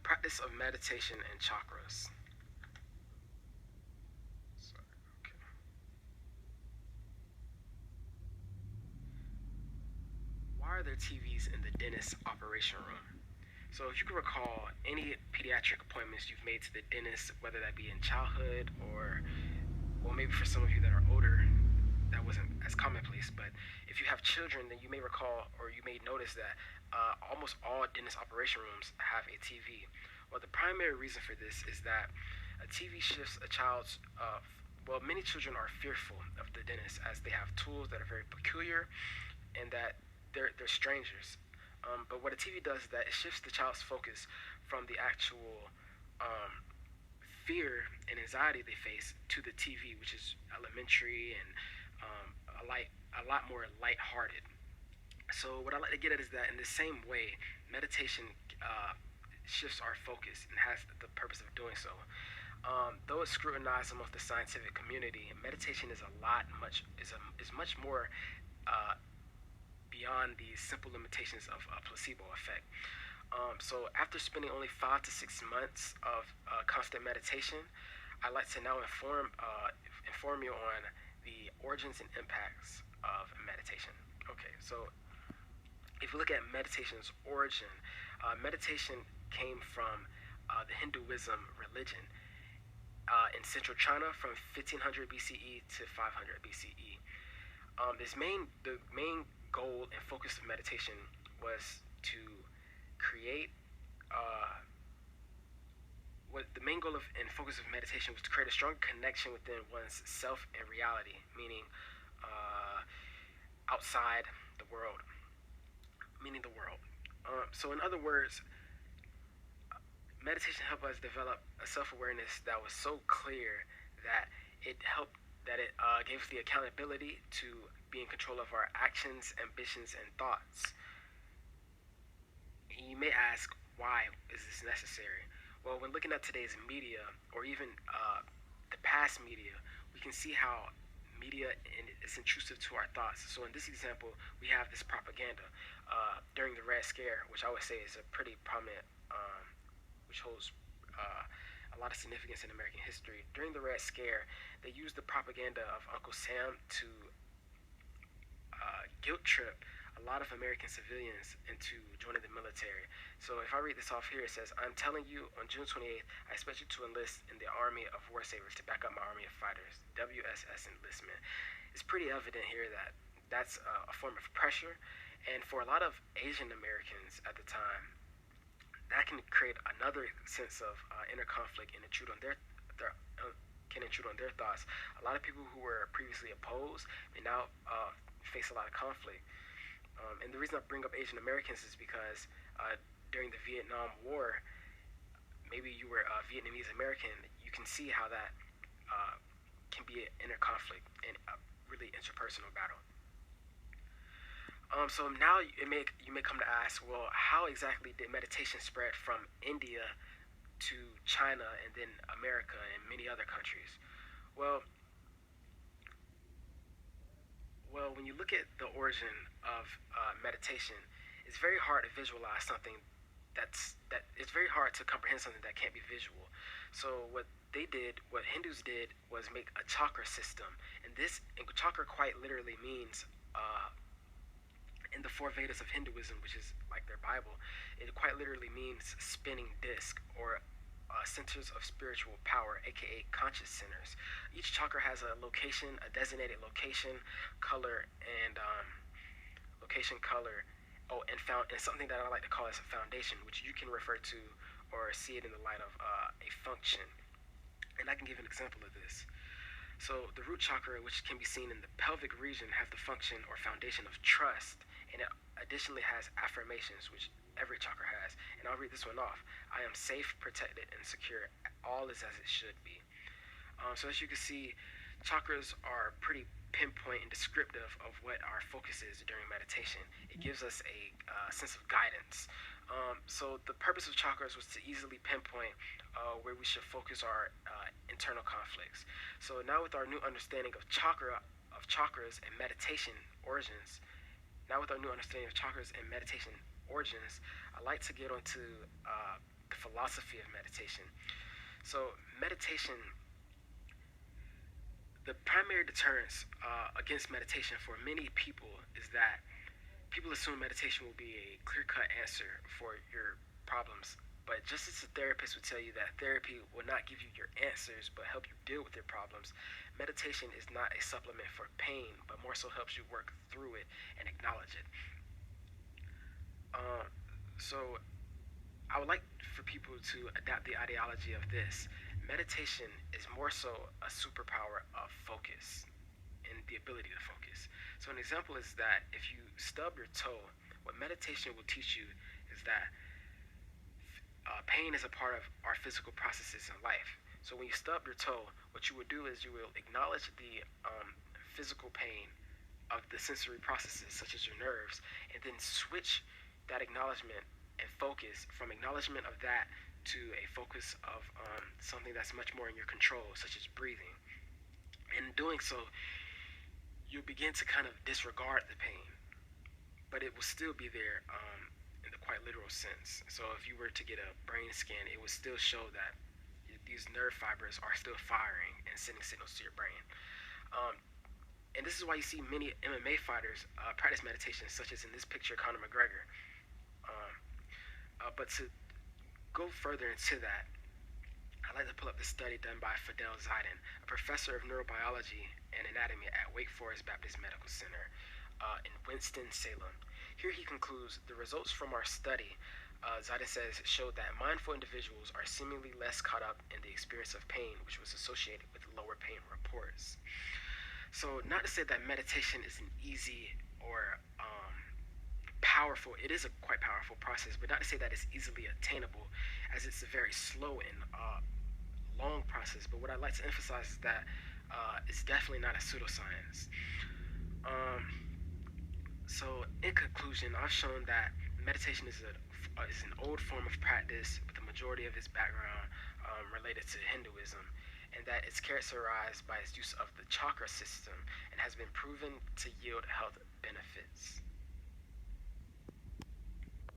practice of meditation and chakras. Sorry, okay. Why are there TVs in the dentist's operation room? So, if you can recall any pediatric appointments you've made to the dentist, whether that be in childhood or, well, maybe for some of you that are older, that wasn't as commonplace. But if you have children, then you may recall or you may notice that almost all dentist operation rooms have a TV. Well, the primary reason for this is that a TV shifts a child's. Well, many children are fearful of the dentist as they have tools that are very peculiar and that they're strangers. But what a TV does is that it shifts the child's focus from the actual fear and anxiety they face to the TV, which is elementary and a lot more lighthearted. So what I like to get at is that in the same way, meditation shifts our focus and has the purpose of doing so. Though it's scrutinized amongst the scientific community, meditation is a lot much is much more uh, beyond the simple limitations of a placebo effect. So after spending only 5 to 6 months of constant meditation, I'd like to now inform you on the origins and impacts of meditation. Okay, so if you look at meditation's origin, meditation came from the Hinduism religion in central China from 1500 BCE to 500 BCE. The main goal and focus of meditation was to create what the main goal of and focus of meditation was to create a strong connection within one's self and reality, meaning uh, outside the world, meaning the world. So, in other words, meditation helped us develop a self-awareness that was so clear that it helped that it gave us the accountability to be in control of our actions, ambitions, and thoughts. And you may ask, why is this necessary? Well, when looking at today's media, or even the past media, we can see how media is intrusive to our thoughts. So in this example, we have this propaganda during the Red Scare, which I would say is a pretty prominent, which holds a lot of significance in American history. During the Red Scare, they used the propaganda of Uncle Sam to guilt trip a lot of American civilians into joining the military. So if I read this off here, it says, I'm telling you, on June 28th, I expect you to enlist in the Army of War Savers to back up my Army of Fighters, WSS enlistment. It's pretty evident here that that's a form of pressure. And for a lot of Asian Americans at the time, that can create another sense of inner conflict and intrude on their can intrude on their thoughts. A lot of people who were previously opposed may now face a lot of conflict. And the reason I bring up Asian Americans is because during the Vietnam War, maybe you were Vietnamese American, you can see how that can be an inner conflict and a really interpersonal battle. So now you may come to ask, well, how exactly did meditation spread from India to China and then America and many other countries? Well, when you look at the origin of meditation, it's very hard to visualize something that it's very hard to comprehend something that can't be visual. So what Hindus did was make a chakra system, and chakra quite literally means in the four Vedas of Hinduism, which is like their Bible, it quite literally means spinning disc or centers of spiritual power, aka conscious centers. Each chakra has a location, a designated location, color, and location, color. Oh, and something that I like to call as a foundation, which you can refer to or see it in the light of a function. And I can give an example of this. So the root chakra, which can be seen in the pelvic region, has the function or foundation of trust, and it additionally has affirmations, which every chakra has. And I'll read this one off. I am safe, protected, and secure. All is as it should be. So as you can see, chakras are pretty pinpoint and descriptive of what our focus is during meditation. It gives us a sense of guidance. So the purpose of chakras was to easily pinpoint where we should focus our internal conflicts. So now with our new understanding of chakras and meditation origins, I'd like to get onto the philosophy of meditation. So meditation, the primary deterrence against meditation for many people is that people assume meditation will be a clear-cut answer for your problems. But just as a therapist would tell you that therapy will not give you your answers but help you deal with your problems, meditation is not a supplement for pain, but more so helps you work through it and acknowledge it. Uh, so I would like for people to adopt the ideology of this. Meditation is more so a superpower of focus and the ability to focus. So an example is that if you stub your toe, what meditation will teach you is that pain is a part of our physical processes in life. So when you stub your toe, what you will do is you will acknowledge the physical pain of the sensory processes, such as your nerves, and then switch that acknowledgement and focus from acknowledgement of that to a focus of something that's much more in your control, such as breathing. And in doing so, you begin to kind of disregard the pain, but it will still be there in the quite literal sense. So if you were to get a brain scan, it would still show that these nerve fibers are still firing and sending signals to your brain. Um, and this is why you see many MMA fighters practice meditation, such as in this picture, Conor McGregor. Um, but to go further into that, I'd like to pull up this study done by Fidel Zidane, a professor of neurobiology and anatomy at Wake Forest Baptist Medical Center in Winston-Salem. Here he concludes, the results from our study, Zidane says, showed that mindful individuals are seemingly less caught up in the experience of pain, which was associated with lower pain reports. So not to say that meditation is an easy or powerful, it is a quite powerful process, but not to say that it's easily attainable, as it's a very slow and long process. But what I'd like to emphasize is that it's definitely not a pseudoscience. Um, so in conclusion, I've shown that meditation is an old form of practice with the majority of its background related to Hinduism, and that it's characterized by its use of the chakra system and has been proven to yield health benefits.